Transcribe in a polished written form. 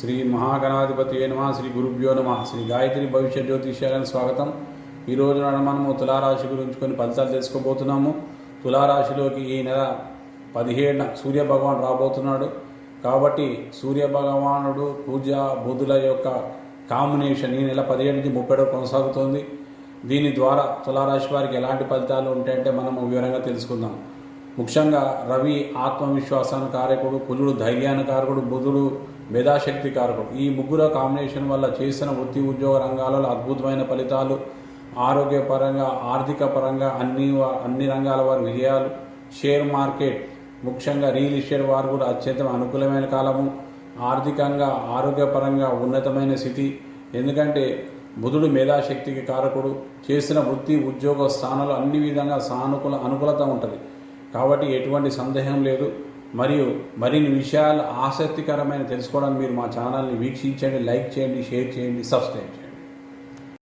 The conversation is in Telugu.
శ్రీ మహాగణాధిపతి నమ శ్రీ గురుభ్యో నమ శ్రీ గాయత్రి భవిష్య జ్యోతిష్యాలని స్వాగతం. ఈరోజు మనము తులారాశి గురించి కొన్ని ఫలితాలు తెలుసుకోబోతున్నాము. తులారాశిలోకి ఈ నెల 17న సూర్య భగవాన్ రాబోతున్నాడు. కాబట్టి సూర్య భగవానుడు పూజ బుధుల యొక్క కాంబినేషన్ ఈ నెల 17 నుంచి 30 కొనసాగుతోంది. దీని ద్వారా తులారాశి వారికి ఎలాంటి ఫలితాలు ఉంటాయంటే మనము వివరంగా తెలుసుకుందాం. ముఖ్యంగా రవి ఆత్మవిశ్వాసాన్ని కారకుడు, కుజుడు ధైర్యాన్ని కారకుడు, బుధుడు మేధాశక్తి కారకుడు. ఈ ముగ్గురు కాంబినేషన్ వల్ల చేసిన వృత్తి ఉద్యోగ రంగాలలో అద్భుతమైన ఫలితాలు, ఆరోగ్యపరంగా ఆర్థిక పరంగా అన్ని రంగాల వారి విజయాలు. షేర్ మార్కెట్ ముఖ్యంగా రియల్ ఎస్టేట్ వారు కూడా అత్యంత అనుకూలమైన కాలము. ఆర్థికంగా ఆరోగ్యపరంగా ఉన్నతమైన స్థితి. ఎందుకంటే బుధుడు మేధాశక్తికి కారకుడు. చేసిన వృత్తి ఉద్యోగ స్థానాలు అన్ని విధంగా అనుకూలత ఉంటుంది. కాబట్టి ఎటువంటి సందేహం లేదు. మరియు మరిన్ని విషయాలు ఆసక్తికరమైన తెలుసుకోవడానికి మీరు మా ఛానల్ని వీక్షించండి, లైక్ చేయండి, షేర్ చేయండి, సబ్స్క్రైబ్ చేయండి.